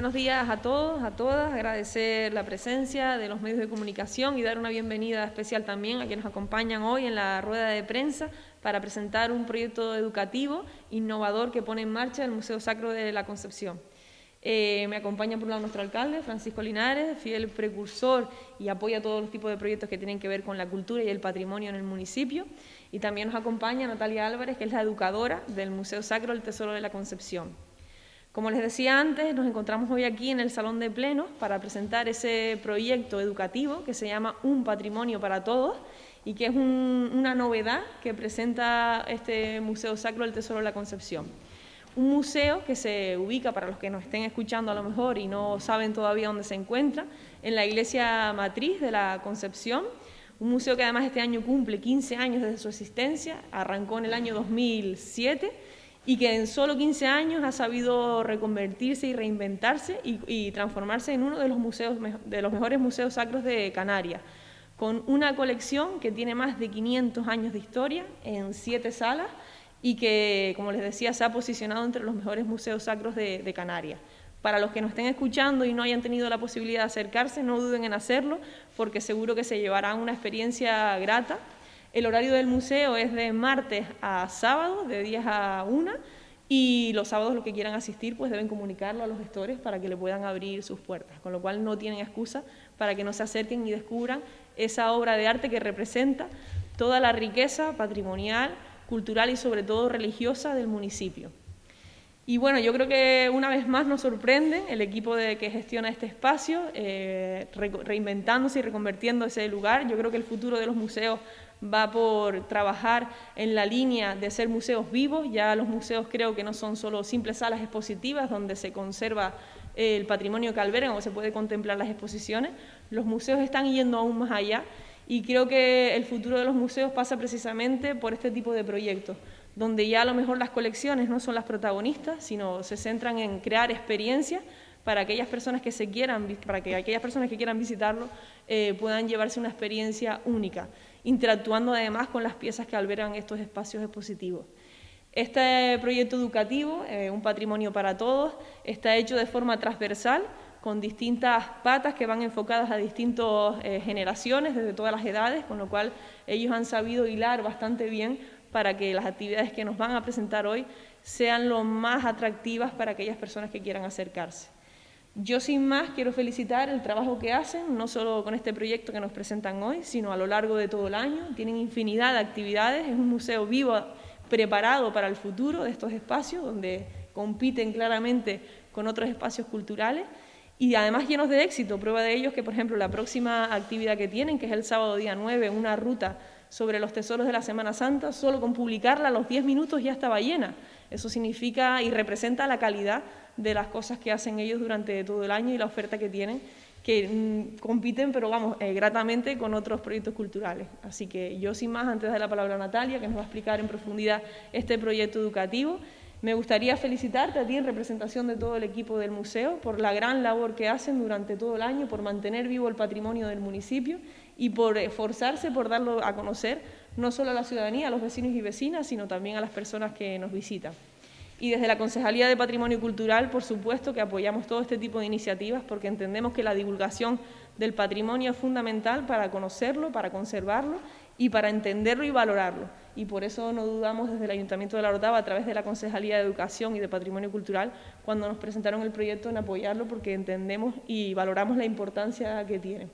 Buenos días a todos, a todas, agradecer la presencia de los medios de comunicación y dar una bienvenida especial también a quienes nos acompañan hoy en la rueda de prensa para presentar un proyecto educativo innovador que pone en marcha el Museo Sacro de la Concepción. Me acompaña por un lado nuestro alcalde, Francisco Linares, fiel precursor y apoya todos los tipos de proyectos que tienen que ver con la cultura y el patrimonio en el municipio. Y también nos acompaña Natalia Álvarez, que es la educadora del Museo Sacro del Tesoro de la Concepción. Como les decía antes, nos encontramos hoy aquí en el Salón de Plenos para presentar ese proyecto educativo que se llama Un Patrimonio para Todos y que es una novedad que presenta este Museo Sacro del Tesoro de la Concepción. Un museo que se ubica, para los que nos estén escuchando a lo mejor y no saben todavía dónde se encuentra, en la iglesia matriz de la Concepción, un museo que además este año cumple 15 años desde su existencia, arrancó en el año 2007, y que en solo 15 años ha sabido reconvertirse y reinventarse y transformarse en uno de los mejores museos sacros de Canarias, con una colección que tiene más de 500 años de historia en 7 salas y que, como les decía, se ha posicionado entre los mejores museos sacros de Canarias. Para los que nos estén escuchando y no hayan tenido la posibilidad de acercarse, no duden en hacerlo, porque seguro que se llevarán una experiencia grata. El horario del museo es de martes a sábado, de 10 a 1, y los sábados los que quieran asistir pues deben comunicarlo a los gestores para que le puedan abrir sus puertas, con lo cual no tienen excusa para que no se acerquen y descubran esa obra de arte que representa toda la riqueza patrimonial, cultural y sobre todo religiosa del municipio. Y bueno, yo creo que una vez más nos sorprende el equipo que gestiona este espacio, reinventándose y reconvirtiendo ese lugar. Yo creo que el futuro de los museos va por trabajar en la línea de ser museos vivos. Ya los museos creo que no son solo simples salas expositivas donde se conserva el patrimonio que albergan o se puede contemplar las exposiciones. Los museos están yendo aún más allá y creo que el futuro de los museos pasa precisamente por este tipo de proyectos, donde ya a lo mejor las colecciones no son las protagonistas, sino se centran en crear experiencias para aquellas personas que quieran visitarlo puedan llevarse una experiencia única, interactuando además con las piezas que albergan estos espacios expositivos. Este proyecto educativo, Un Patrimonio para Todos, está hecho de forma transversal, con distintas patas que van enfocadas a distintas generaciones, desde todas las edades, con lo cual ellos han sabido hilar bastante bien para que las actividades que nos van a presentar hoy sean lo más atractivas para aquellas personas que quieran acercarse. Yo sin más quiero felicitar el trabajo que hacen, no solo con este proyecto que nos presentan hoy, sino a lo largo de todo el año. Tienen infinidad de actividades, es un museo vivo preparado para el futuro de estos espacios, donde compiten claramente con otros espacios culturales y además llenos de éxito. Prueba de ello es que, por ejemplo, la próxima actividad que tienen, que es el sábado día 9, una ruta sobre los tesoros de la Semana Santa, solo con publicarla a los 10 minutos ya estaba llena. Eso significa y representa la calidad de las cosas que hacen ellos durante todo el año y la oferta que tienen, que compiten, pero vamos, gratamente con otros proyectos culturales. Así que yo sin más, antes de dar la palabra a Natalia, que nos va a explicar en profundidad este proyecto educativo, me gustaría felicitarte a ti en representación de todo el equipo del museo por la gran labor que hacen durante todo el año, por mantener vivo el patrimonio del municipio y por esforzarse por darlo a conocer no solo a la ciudadanía, a los vecinos y vecinas, sino también a las personas que nos visitan. Y desde la Concejalía de Patrimonio Cultural, por supuesto, que apoyamos todo este tipo de iniciativas porque entendemos que la divulgación del patrimonio es fundamental para conocerlo, para conservarlo y para entenderlo y valorarlo. Y por eso no dudamos desde el Ayuntamiento de La Orotava, a través de la Concejalía de Educación y de Patrimonio Cultural, cuando nos presentaron el proyecto, en apoyarlo porque entendemos y valoramos la importancia que tiene.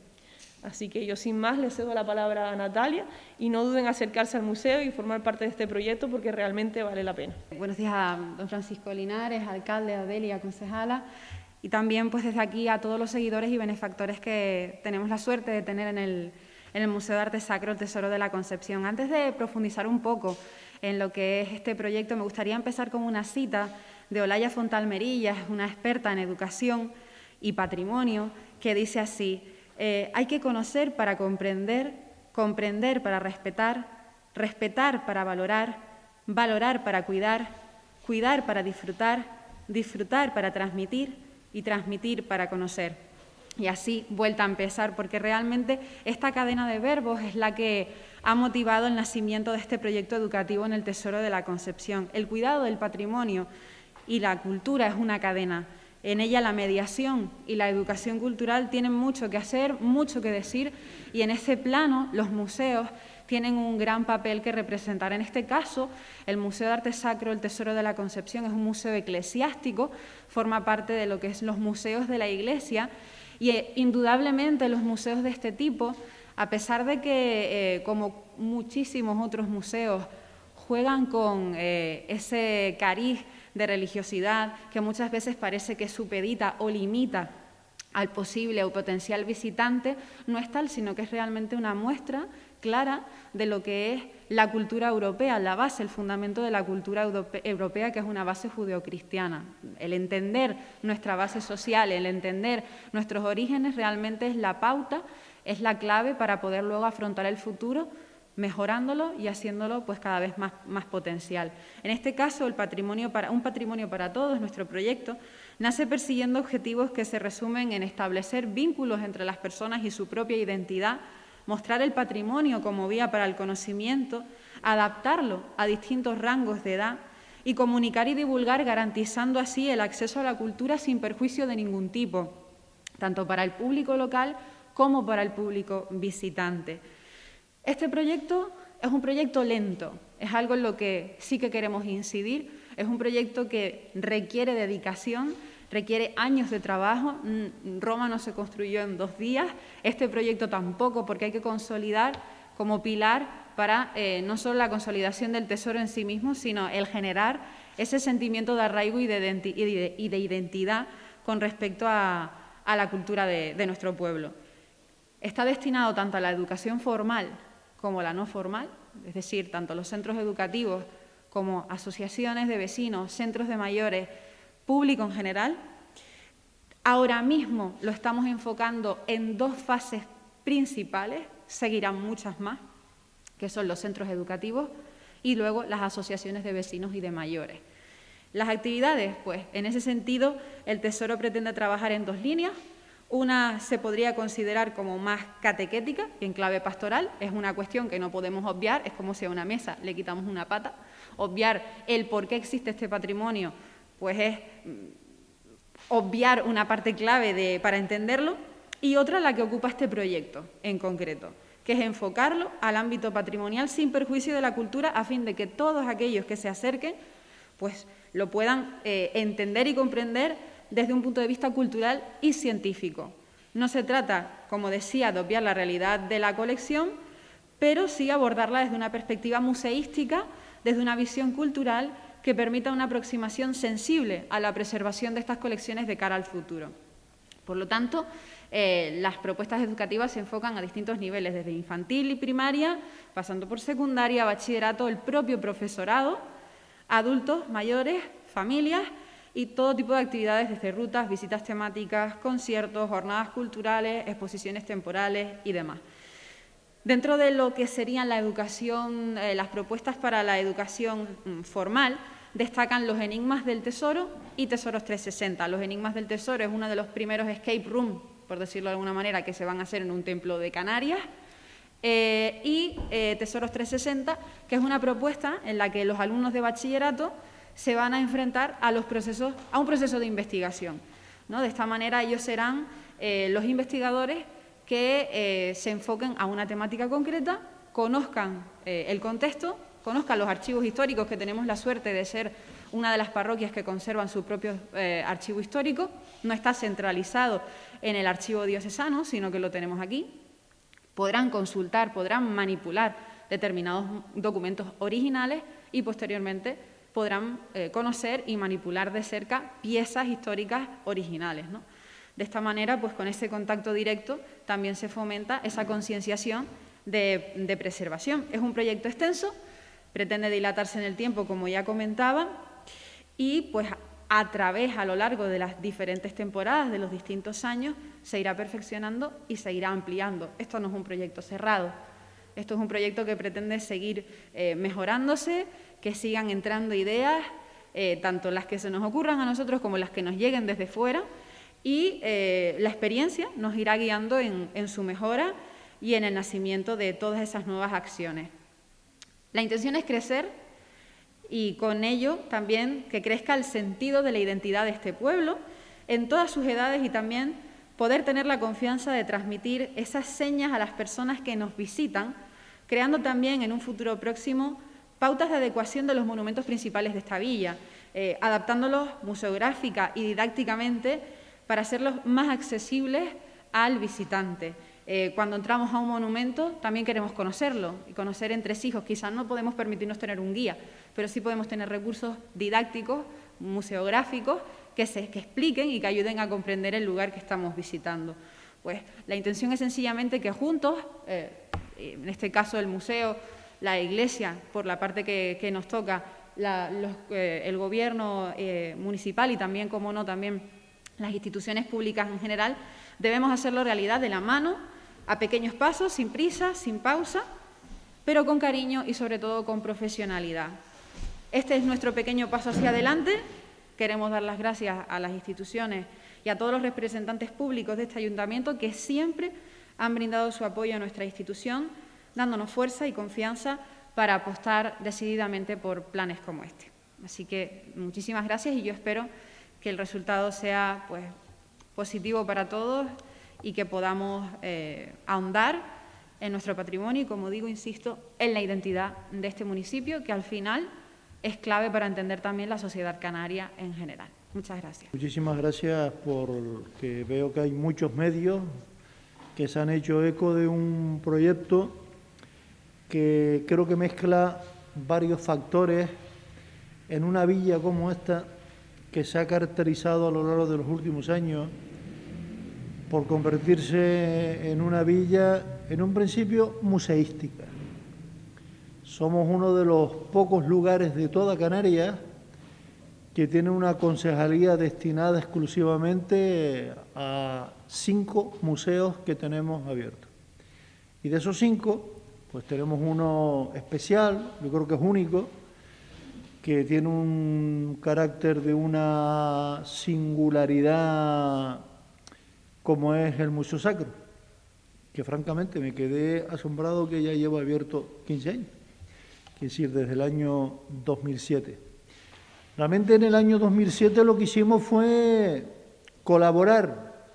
Así que yo sin más le cedo la palabra a Natalia y no duden en acercarse al museo y formar parte de este proyecto porque realmente vale la pena. Buenos días a don Francisco Linares, alcalde, a Delia, concejala, y también pues desde aquí a todos los seguidores y benefactores que tenemos la suerte de tener en el Museo de Arte Sacro el Tesoro de la Concepción. Antes de profundizar un poco en lo que es este proyecto, me gustaría empezar con una cita de Olaya Fontalmerillas, una experta en educación y patrimonio, que dice así: hay que conocer para comprender, comprender para respetar, respetar para valorar, valorar para cuidar, cuidar para disfrutar, disfrutar para transmitir y transmitir para conocer. Y así, vuelta a empezar, porque realmente esta cadena de verbos es la que ha motivado el nacimiento de este proyecto educativo en el Tesoro de la Concepción. El cuidado del patrimonio y la cultura es una cadena. En ella la mediación y la educación cultural tienen mucho que hacer, mucho que decir, y en ese plano los museos tienen un gran papel que representar. En este caso, el Museo de Arte Sacro El Tesoro de la Concepción es un museo eclesiástico, forma parte de lo que es los museos de la Iglesia, y indudablemente los museos de este tipo, a pesar de que, como muchísimos otros museos, juegan con ese cariz de religiosidad que muchas veces parece que supedita o limita al posible o potencial visitante, no es tal, sino que es realmente una muestra clara de lo que es la cultura europea, la base, el fundamento de la cultura europea, que es una base judeocristiana. El entender nuestra base social, el entender nuestros orígenes realmente es la pauta, es la clave para poder luego afrontar el futuro mejorándolo y haciéndolo pues cada vez más potencial. En este caso, un patrimonio para todos, nuestro proyecto, nace persiguiendo objetivos que se resumen en establecer vínculos entre las personas y su propia identidad, mostrar el patrimonio como vía para el conocimiento, adaptarlo a distintos rangos de edad y comunicar y divulgar garantizando así el acceso a la cultura sin perjuicio de ningún tipo, tanto para el público local como para el público visitante. Este proyecto es un proyecto lento, es algo en lo que sí que queremos incidir, es un proyecto que requiere dedicación, requiere años de trabajo. Roma no se construyó en 2 días, este proyecto tampoco, porque hay que consolidar como pilar para no solo la consolidación del tesoro en sí mismo, sino el generar ese sentimiento de arraigo y de identidad con respecto a la cultura de nuestro pueblo. Está destinado tanto a la educación formal como la no formal, es decir, tanto los centros educativos como asociaciones de vecinos, centros de mayores, público en general. Ahora mismo lo estamos enfocando en 2 fases principales, seguirán muchas más, que son los centros educativos y luego las asociaciones de vecinos y de mayores. Las actividades, pues en ese sentido, el Tesoro pretende trabajar en 2 líneas. Una se podría considerar como más catequética y en clave pastoral, es una cuestión que no podemos obviar, es como si a una mesa le quitamos una pata. Obviar el por qué existe este patrimonio, pues es obviar una parte clave para entenderlo, y otra la que ocupa este proyecto en concreto, que es enfocarlo al ámbito patrimonial sin perjuicio de la cultura, a fin de que todos aquellos que se acerquen pues lo puedan entender y comprender desde un punto de vista cultural y científico. No se trata, como decía, de obviar la realidad de la colección, pero sí abordarla desde una perspectiva museística, desde una visión cultural que permita una aproximación sensible a la preservación de estas colecciones de cara al futuro. Por lo tanto, las propuestas educativas se enfocan a distintos niveles, desde infantil y primaria, pasando por secundaria, bachillerato, el propio profesorado, adultos, mayores, familias y todo tipo de actividades desde rutas, visitas temáticas, conciertos, jornadas culturales, exposiciones temporales y demás. Dentro de lo que serían la educación, las propuestas para la educación formal, destacan los Enigmas del Tesoro y Tesoros 360. Los Enigmas del Tesoro es uno de los primeros escape room, por decirlo de alguna manera, que se van a hacer en un templo de Canarias. Y Tesoros 360, que es una propuesta en la que los alumnos de bachillerato se van a enfrentar a un proceso de investigación, ¿no? De esta manera ellos serán los investigadores que se enfoquen a una temática concreta, conozcan el contexto, conozcan los archivos históricos, que tenemos la suerte de ser una de las parroquias que conservan su propio archivo histórico. No está centralizado en el archivo diocesano, sino que lo tenemos aquí. Podrán consultar, podrán manipular determinados documentos originales y posteriormente podrán conocer y manipular de cerca piezas históricas originales, ¿no? De esta manera, pues con ese contacto directo también se fomenta esa concienciación de preservación. Es un proyecto extenso, pretende dilatarse en el tiempo, como ya comentaba, y pues a lo largo de las diferentes temporadas, de los distintos años, se irá perfeccionando y se irá ampliando. Esto no es un proyecto cerrado, esto es un proyecto que pretende seguir mejorándose, que sigan entrando ideas, tanto las que se nos ocurran a nosotros como las que nos lleguen desde fuera, y la experiencia nos irá guiando en su mejora y en el nacimiento de todas esas nuevas acciones. La intención es crecer y con ello también que crezca el sentido de la identidad de este pueblo en todas sus edades y también poder tener la confianza de transmitir esas señas a las personas que nos visitan, creando también en un futuro próximo pautas de adecuación de los monumentos principales de esta villa, adaptándolos museográfica y didácticamente para hacerlos más accesibles al visitante. Cuando entramos a un monumento también queremos conocerlo y conocer entresijos. Quizás no podemos permitirnos tener un guía, pero sí podemos tener recursos didácticos, museográficos, que expliquen y que ayuden a comprender el lugar que estamos visitando. Pues la intención es sencillamente que juntos, en este caso el museo, la iglesia, por la parte que nos toca, el gobierno municipal y también, como no, también las instituciones públicas en general, debemos hacerlo realidad de la mano, a pequeños pasos, sin prisa, sin pausa, pero con cariño y sobre todo con profesionalidad. Este es nuestro pequeño paso hacia adelante. Queremos dar las gracias a las instituciones y a todos los representantes públicos de este ayuntamiento que siempre han brindado su apoyo a nuestra institución, dándonos fuerza y confianza para apostar decididamente por planes como este. Así que muchísimas gracias y yo espero que el resultado sea pues, positivo para todos y que podamos ahondar en nuestro patrimonio y, como digo, insisto, en la identidad de este municipio, que al final es clave para entender también la sociedad canaria en general. Muchas gracias. Muchísimas gracias, porque veo que hay muchos medios que se han hecho eco de un proyecto que creo que mezcla varios factores en una villa como esta, que se ha caracterizado a lo largo de los últimos años por convertirse en una villa, en un principio, museística. Somos uno de los pocos lugares de toda Canarias que tiene una concejalía destinada exclusivamente a 5 museos que tenemos abiertos. Y de esos 5, pues tenemos uno especial, yo creo que es único, que tiene un carácter de una singularidad como es el Museo Sacro, que francamente me quedé asombrado que ya lleva abierto 15 años, es decir, desde el año 2007. Realmente en el año 2007 lo que hicimos fue colaborar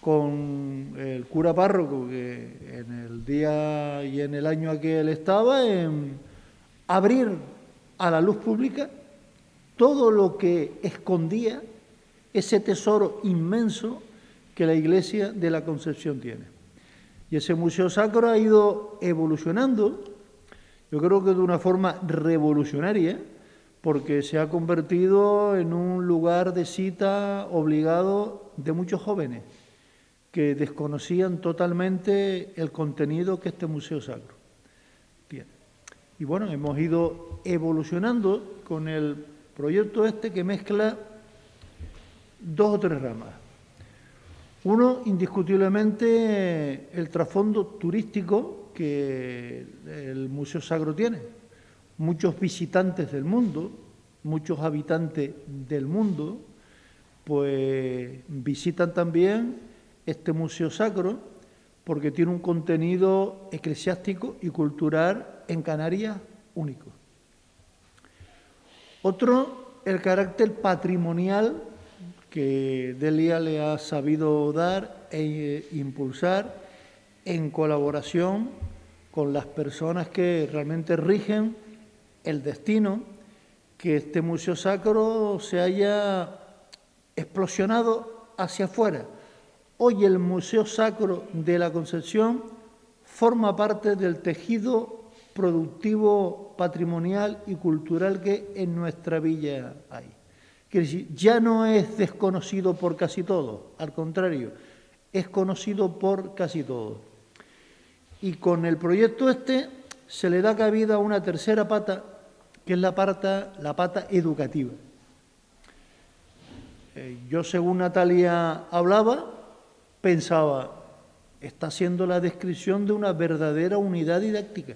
con el cura párroco, que en el día y en el año aquel estaba, en abrir a la luz pública todo lo que escondía ese tesoro inmenso que la Iglesia de la Concepción tiene. Y ese Museo Sacro ha ido evolucionando, yo creo que de una forma revolucionaria, porque se ha convertido en un lugar de cita obligado de muchos jóvenes que desconocían totalmente el contenido que este Museo Sacro tiene. Y bueno, hemos ido evolucionando con el proyecto este que mezcla 2 o 3 ramas. Uno, indiscutiblemente, el trasfondo turístico que el Museo Sacro tiene. Muchos visitantes del mundo, muchos habitantes del mundo, pues visitan también este Museo Sacro porque tiene un contenido eclesiástico y cultural en Canarias único. Otro, el carácter patrimonial que Delia le ha sabido dar e impulsar en colaboración con las personas que realmente rigen el destino que este Museo Sacro se haya explosionado hacia afuera. Hoy el Museo Sacro de la Concepción forma parte del tejido productivo, patrimonial y cultural que en nuestra villa hay. Quiere decir, ya no es desconocido por casi todos, al contrario, es conocido por casi todos. Y con el proyecto este se le da cabida a una tercera pata, que es la pata educativa. Yo, según Natalia hablaba, pensaba, está haciendo la descripción de una verdadera unidad didáctica,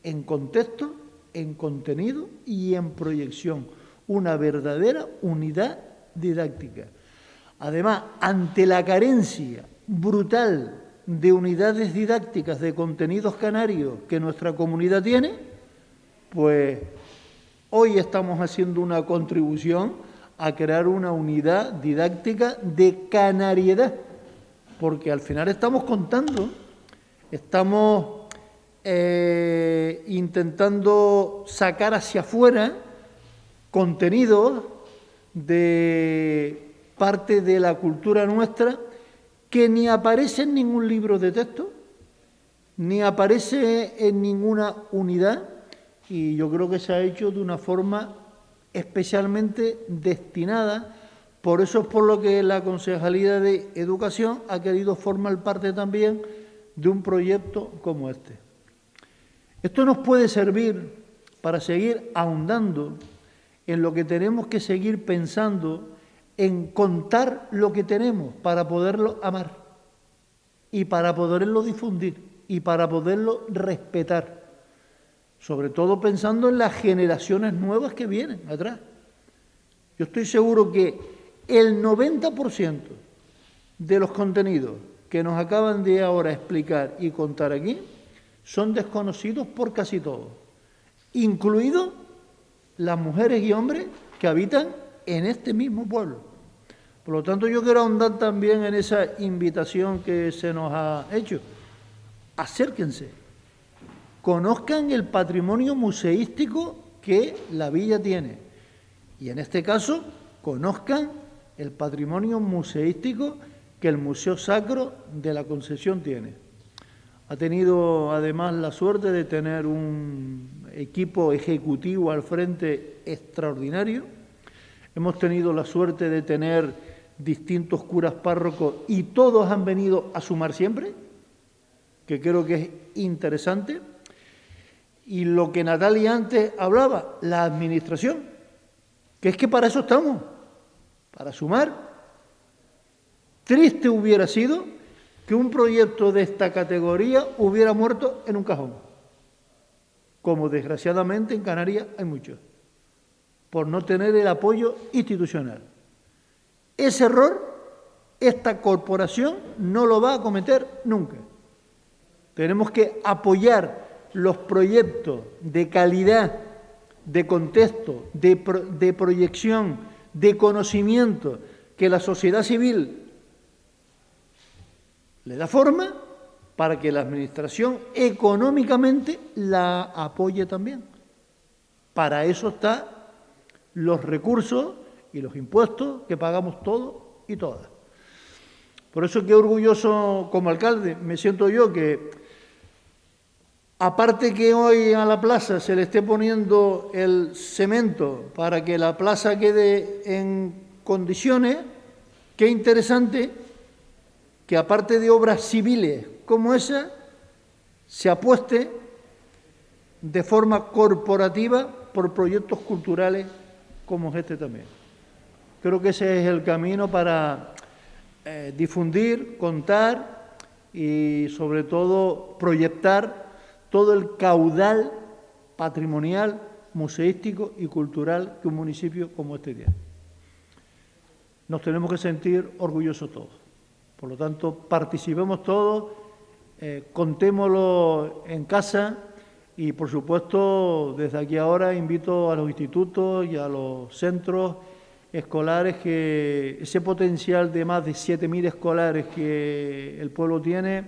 en contexto, en contenido y en proyección, una verdadera unidad didáctica. Además, ante la carencia brutal de unidades didácticas de contenidos canarios que nuestra comunidad tiene, pues hoy estamos haciendo una contribución a crear una unidad didáctica de canariedad, porque al final estamos contando, estamos intentando sacar hacia afuera contenidos de parte de la cultura nuestra que ni aparece en ningún libro de texto, ni aparece en ninguna unidad, y yo creo que se ha hecho de una forma especialmente destinada. Por eso es por lo que la Concejalía de Educación ha querido formar parte también de un proyecto como este. Esto nos puede servir para seguir ahondando en lo que tenemos que seguir pensando, en contar lo que tenemos para poderlo amar y para poderlo difundir y para poderlo respetar, sobre todo pensando en las generaciones nuevas que vienen atrás. Yo estoy seguro que el 90% de los contenidos que nos acaban de ahora explicar y contar aquí son desconocidos por casi todos, incluidos las mujeres y hombres que habitan en este mismo pueblo. Por lo tanto, yo quiero ahondar también en esa invitación que se nos ha hecho. Acérquense, conozcan el patrimonio museístico que la villa tiene y, en este caso, conozcan el patrimonio museístico que el Museo Sacro de la Concepción tiene. Ha tenido, además, la suerte de tener un equipo ejecutivo al frente extraordinario. Hemos tenido la suerte de tener distintos curas párrocos y todos han venido a sumar siempre, que creo que es interesante. Y lo que Natalia antes hablaba, la administración, que es que para eso estamos, para sumar. Triste hubiera sido que un proyecto de esta categoría hubiera muerto en un cajón, como desgraciadamente en Canarias hay muchos, por no tener el apoyo institucional. Ese error, esta corporación no lo va a cometer nunca. Tenemos que apoyar los proyectos de calidad, de contexto, de proyección, de conocimiento que la sociedad civil le da forma para que la administración económicamente la apoye también. Para eso están los recursos y los impuestos que pagamos todos y todas. Por eso qué orgulloso como alcalde me siento yo que, aparte que hoy a la plaza se le esté poniendo el cemento para que la plaza quede en condiciones, qué interesante que aparte de obras civiles como esa, se apueste de forma corporativa por proyectos culturales como este también. Creo que ese es el camino para difundir, contar y sobre todo proyectar todo el caudal patrimonial, museístico y cultural que un municipio como este tiene. Nos tenemos que sentir orgullosos todos. Por lo tanto, participemos todos, contémoslo en casa y, por supuesto, desde aquí ahora invito a los institutos y a los centros escolares que ese potencial de más de 7.000 escolares que el pueblo tiene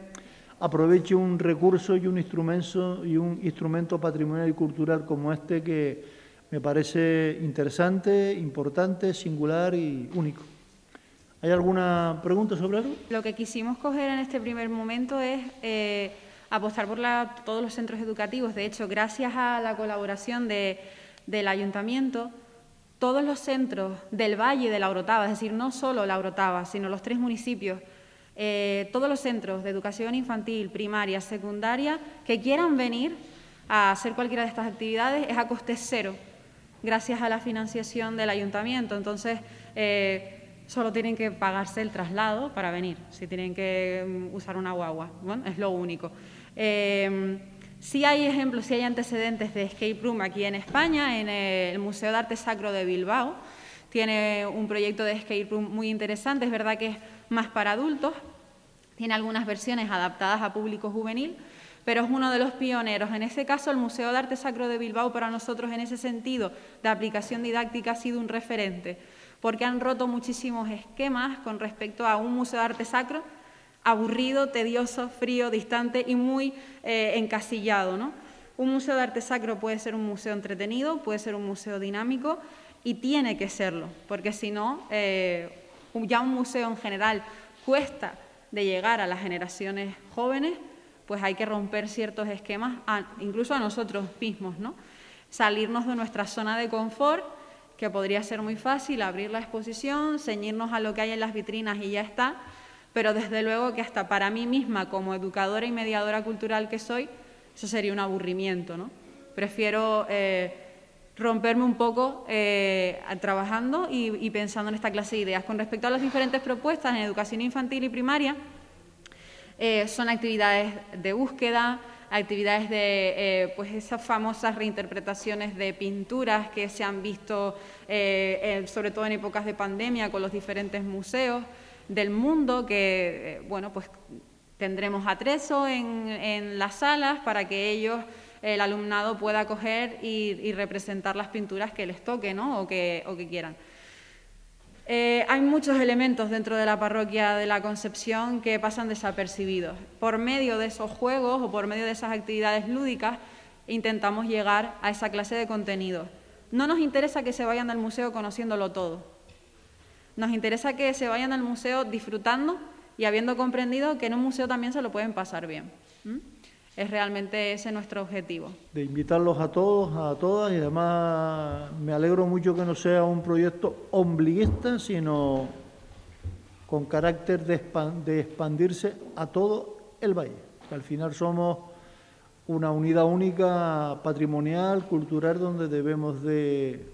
aproveche un recurso y un instrumento patrimonial y cultural como este que me parece interesante, importante, singular y único. ¿Hay alguna pregunta sobre algo? Lo que quisimos coger en este primer momento es apostar por todos los centros educativos. De hecho, gracias a la colaboración del Ayuntamiento, todos los centros del Valle de la Orotava, es decir, no solo la Orotava, sino los 3 municipios, todos los centros de educación infantil, primaria, secundaria, que quieran venir a hacer cualquiera de estas actividades, es a coste cero, gracias a la financiación del Ayuntamiento. Entonces, solo tienen que pagarse el traslado para venir, si tienen que usar una guagua, bueno, es lo único. Sí hay ejemplos, sí hay antecedentes de escape room aquí en España, en el Museo de Arte Sacro de Bilbao. Tiene un proyecto de escape room muy interesante, es verdad que es más para adultos, tiene algunas versiones adaptadas a público juvenil, pero es uno de los pioneros. En ese caso, el Museo de Arte Sacro de Bilbao para nosotros en ese sentido de aplicación didáctica ha sido un referente, porque han roto muchísimos esquemas con respecto a un museo de arte sacro aburrido, tedioso, frío, distante y muy encasillado, ¿no? Un museo de arte sacro puede ser un museo entretenido, puede ser un museo dinámico y tiene que serlo, porque si no, ya un museo en general cuesta de llegar a las generaciones jóvenes, pues hay que romper ciertos esquemas, incluso a nosotros mismos, ¿no? Salirnos de nuestra zona de confort, que podría ser muy fácil, abrir la exposición, ceñirnos a lo que hay en las vitrinas y ya está, pero desde luego que hasta para mí misma, como educadora y mediadora cultural que soy, eso sería un aburrimiento, ¿no? Prefiero romperme un poco trabajando y pensando en esta clase de ideas. Con respecto a las diferentes propuestas en educación infantil y primaria, son actividades de búsqueda, actividades de pues esas famosas reinterpretaciones de pinturas que se han visto sobre todo en épocas de pandemia con los diferentes museos del mundo, que bueno, pues tendremos atrezo en las salas para que ellos, el alumnado, pueda coger y representar las pinturas que les toque, ¿no? o que quieran. Hay muchos elementos dentro de la parroquia de la Concepción que pasan desapercibidos. Por medio de esos juegos o por medio de esas actividades lúdicas intentamos llegar a esa clase de contenidos. No nos interesa que se vayan al museo conociéndolo todo. Nos interesa que se vayan al museo disfrutando y habiendo comprendido que en un museo también se lo pueden pasar bien. Es realmente ese nuestro objetivo. De invitarlos a todos, a todas, y además me alegro mucho que no sea un proyecto ombliguista, sino con carácter de expandirse a todo el valle. Que al final somos una unidad única patrimonial, cultural, donde debemos de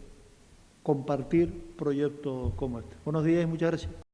compartir proyectos como este. Buenos días y muchas gracias.